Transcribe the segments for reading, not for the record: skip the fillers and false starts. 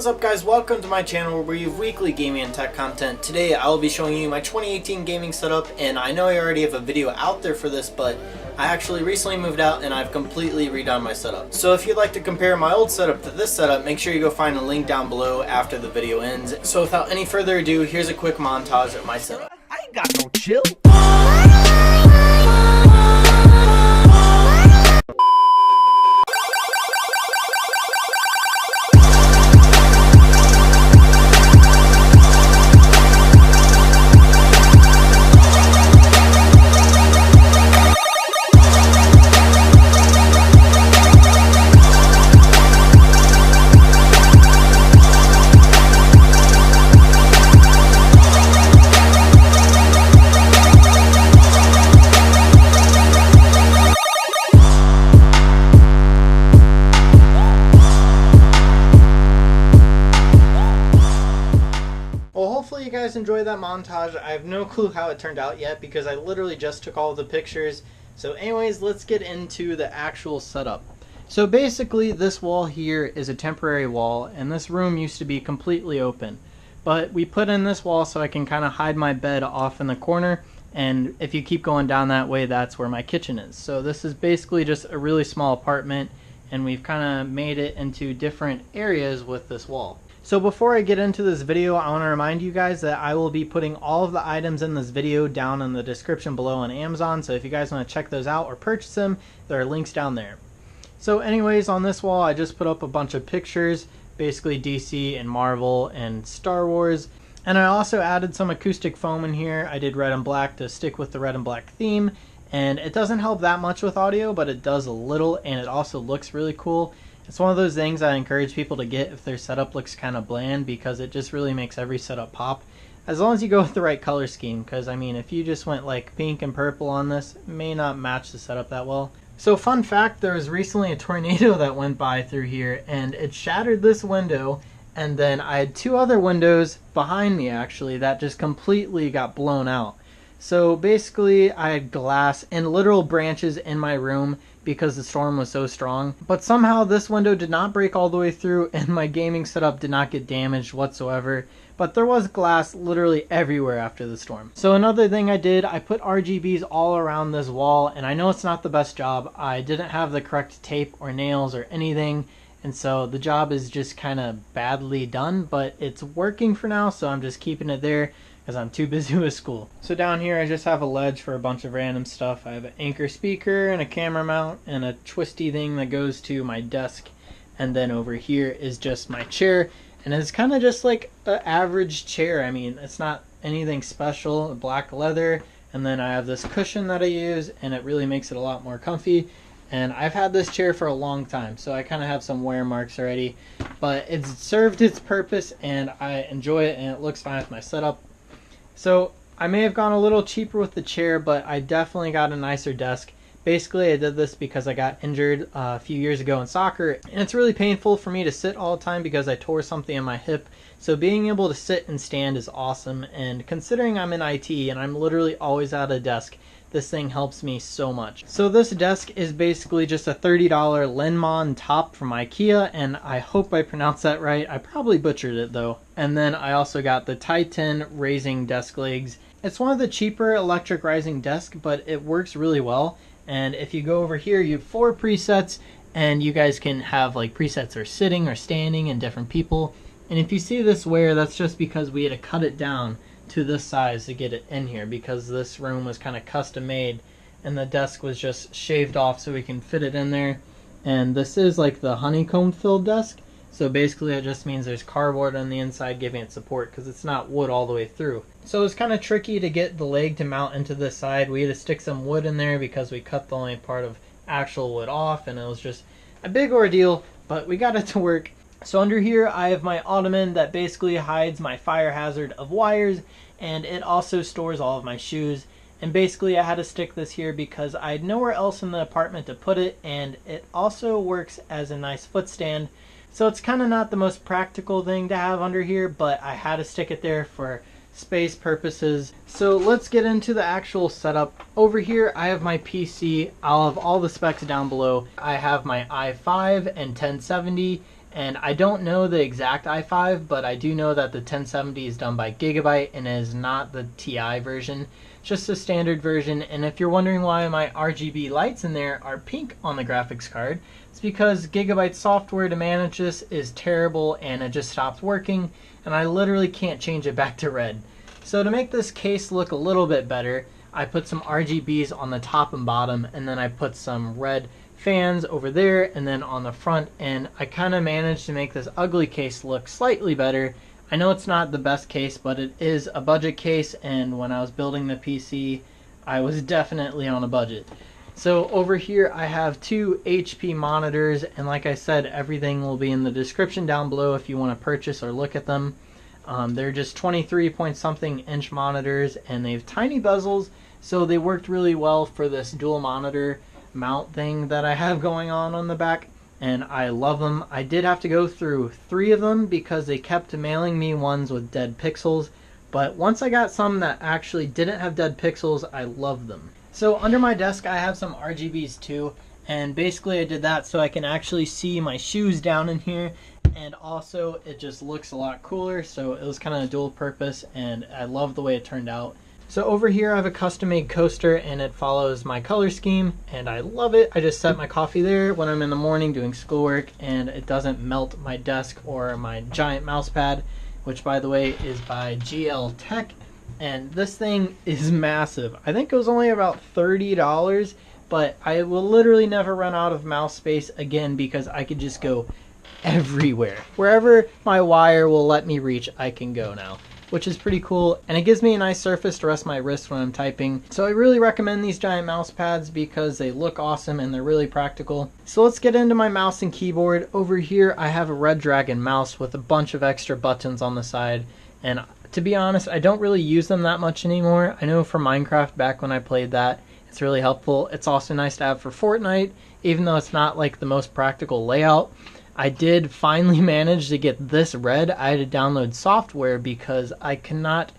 What is up, guys? Welcome to my channel where we have weekly gaming and tech content. Today I will be showing you my 2018 gaming setup, and I know I already have a video out there for this, but I actually recently moved out and I've completely redone my setup. So if you'd like to compare my old setup to this setup, make sure you go find a link down below after the video ends. So without any further ado, here's a quick montage of my setup. I ain't got no chill. Hopefully you guys enjoyed that montage. I have no clue how it turned out yet because I literally just took all the pictures. So anyways, let's get into the actual setup. So basically this wall here is a temporary wall, and this room used to be completely open. But we put in this wall so I can kind of hide my bed off in the corner, and if you keep going down that way, that's where my kitchen is. So this is basically just a really small apartment, and we've kind of made it into different areas with this wall. So before I get into this video, I want to remind you guys that I will be putting all of the items in this video down in the description below on Amazon. So if you guys want to check those out or purchase them, there are links down there. So anyways, on this wall, I just put up a bunch of pictures, basically DC and Marvel and Star Wars. And I also added some acoustic foam in here. I did red and black to stick with the red and black theme. And it doesn't help that much with audio, but it does a little, and it also looks really cool. It's one of those things I encourage people to get if their setup looks kind of bland, because it just really makes every setup pop. As long as you go with the right color scheme, because I mean, if you just went like pink and purple on this, it may not match the setup that well. So fun fact, there was recently a tornado that went by through here, and it shattered this window, and then I had two other windows behind me actually that just completely got blown out. So basically I had glass and literal branches in my room because the storm was so strong. But somehow this window did not break all the way through, and my gaming setup did not get damaged whatsoever. But there was glass literally everywhere after the storm. So another thing I did, I put RGBs all around this wall, and I know it's not the best job. I didn't have the correct tape or nails or anything, and so the job is just kind of badly done, but it's working for now, so I'm just keeping it there because I'm too busy with school. So down here I just have a ledge for a bunch of random stuff. I have an Anchor speaker and a camera mount and a twisty thing that goes to my desk. And then over here is just my chair, and it's kind of just like an average chair. I mean, it's not anything special, black leather. And then I have this cushion that I use, and it really makes it a lot more comfy. And I've had this chair for a long time, so I kind of have some wear marks already. But it's served its purpose, and I enjoy it, and it looks fine with my setup. So I may have gone a little cheaper with the chair, but I definitely got a nicer desk. Basically I did this because I got injured a few years ago in soccer, and it's really painful for me to sit all the time because I tore something in my hip. So being able to sit and stand is awesome, and considering I'm in IT and I'm literally always at a desk, this thing helps me so much. So this desk is basically just a $30 Lenmon top from IKEA, and I hope I pronounced that right. I probably butchered it though. And then I also got the Titan raising desk legs. It's one of the cheaper electric rising desks, but it works really well. And if you go over here, you have 4 presets, and you guys can have like presets for sitting or standing and different people. And if you see this wear, that's just because we had to cut it down to this size to get it in here, because this room was kind of custom made and the desk was just shaved off so we can fit it in there. And this is like the honeycomb filled desk, so basically it just means there's cardboard on the inside giving it support because it's not wood all the way through. So it's kind of tricky to get the leg to mount into this side. We had to stick some wood in there because we cut the only part of actual wood off, and it was just a big ordeal, but we got it to work. So under here I have my Ottoman that basically hides my fire hazard of wires, and it also stores all of my shoes. And basically I had to stick this here because I had nowhere else in the apartment to put it, and it also works as a nice foot stand. So it's kind of not the most practical thing to have under here, but I had to stick it there for space purposes. So let's get into the actual setup. Over here I have my PC. I'll have all the specs down below. I have my i5 and 1070, And I don't know the exact i5, but I do know that the 1070 is done by Gigabyte and is not the TI version, just a standard version. And if you're wondering why my RGB lights in there are pink on the graphics card, it's because Gigabyte's software to manage this is terrible and it just stops working, and I literally can't change it back to red. So to make this case look a little bit better, I put some RGBs on the top and bottom, and then I put some red fans over there and then on the front, and I kind of managed to make this ugly case look slightly better. I know it's not the best case, but it is a budget case, and when I was building the PC, I was definitely on a budget. So over here I have two HP monitors, and like I said, everything will be in the description down below if you want to purchase or look at them. They're just 23 point something inch monitors, and they have tiny bezels, so they worked really well for this dual monitor mount thing that I have going on the back, and I love them. I did have to go through 3 of them because they kept mailing me ones with dead pixels, but once I got some that actually didn't have dead pixels, I love them. So under my desk I have some RGBs too, and basically I did that so I can actually see my shoes down in here, and also it just looks a lot cooler, so it was kind of a dual purpose, and I love the way it turned out. So over here I have a custom made coaster, and it follows my color scheme, and I love it. I just set my coffee there when I'm in the morning doing schoolwork, and it doesn't melt my desk or my giant mouse pad, which by the way is by GL Tech, and this thing is massive. I think it was only about $30, but I will literally never run out of mouse space again because I could just go everywhere. Wherever my wire will let me reach, I can go now, which is pretty cool, and it gives me a nice surface to rest my wrist when I'm typing. So I really recommend these giant mouse pads because they look awesome and they're really practical. So let's get into my mouse and keyboard. Over here I have a Red Dragon mouse with a bunch of extra buttons on the side, and to be honest, I don't really use them that much anymore. I know for Minecraft back when I played that, it's really helpful. It's also nice to have for Fortnite, even though it's not like the most practical layout. I did finally manage to get this red. I had to download software because I cannot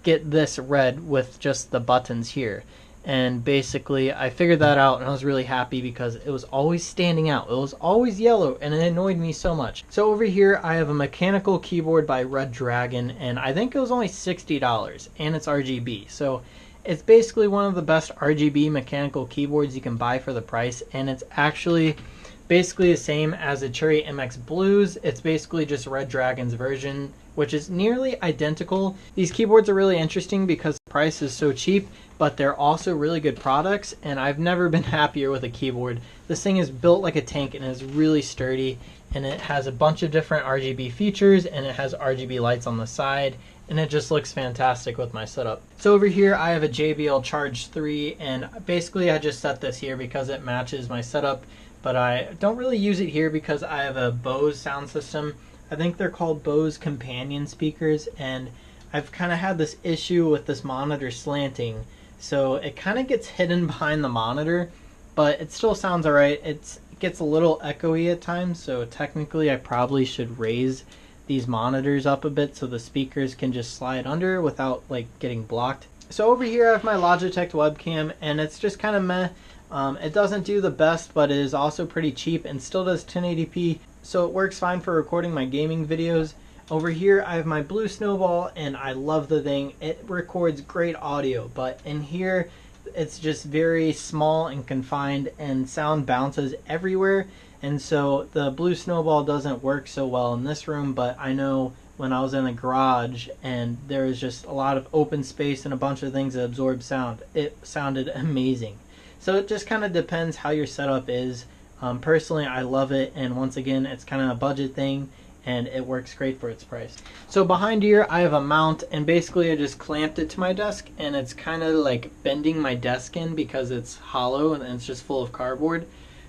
get this red with just the buttons here. And basically I figured that out, and I was really happy because it was always standing out. It was always yellow and it annoyed me so much. So over here I have a mechanical keyboard by Red Dragon, and I think it was only $60, and it's RGB. So it's basically one of the best RGB mechanical keyboards you can buy for the price, and it's actually basically the same as the Cherry MX Blues. It's basically just Red Dragon's version, which is nearly identical. These keyboards are really interesting because the price is so cheap, but they're also really good products, and I've never been happier with a keyboard. This thing is built like a tank and is really sturdy, and it has a bunch of different RGB features, and it has RGB lights on the side, and it just looks fantastic with my setup. So over here I have a Jbl Charge 3, and basically I just set this here because it matches my setup, but I don't really use it here because I have a Bose sound system. I think they're called Bose companion speakers, and I've kind of had this issue with this monitor slanting, so it kind of gets hidden behind the monitor, but it still sounds alright. It gets a little echoey at times, so technically I probably should raise these monitors up a bit so the speakers can just slide under without like getting blocked. So over here I have my Logitech webcam, and it's just kind of meh. It doesn't do the best, but it is also pretty cheap and still does 1080p, so it works fine for recording my gaming videos. Over here I have my blue Snowball, and I love the thing. It records great audio, but in here it's just very small and confined, and sound bounces everywhere, and so the blue Snowball doesn't work so well in this room. But I know when I was in a garage and there was just a lot of open space and a bunch of things that absorb sound, it sounded amazing. So it just kind of depends how your setup is. Personally, I love it, and once again, it's kind of a budget thing, and it works great for its price. So behind here, I have a mount, and basically I just clamped it to my desk, and it's kind of like bending my desk in because it's hollow and it's just full of cardboard.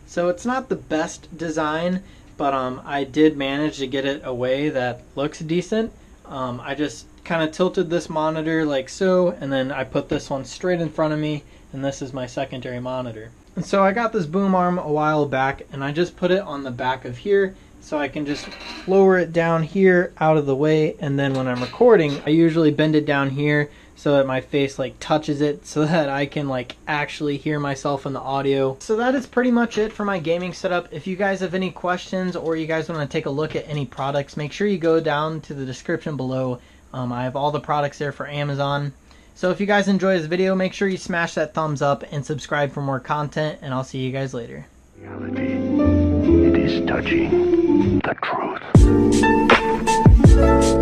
So it's not the best design, but I did manage to get it a way that looks decent. I just kind of tilted this monitor like so, and then I put this one straight in front of me, and this is my secondary monitor. And so I got this boom arm a while back, and I just put it on the back of here so I can just lower it down here out of the way, and then when I'm recording I usually bend it down here so that my face like touches it so that I can like actually hear myself in the audio. So that is pretty much it for my gaming setup. If you guys have any questions or you guys want to take a look at any products, make sure you go down to the description below. I have all the products there for Amazon. So if you guys enjoy this video, make sure you smash that thumbs up and subscribe for more content, and I'll see you guys later. Reality, it is touching the truth.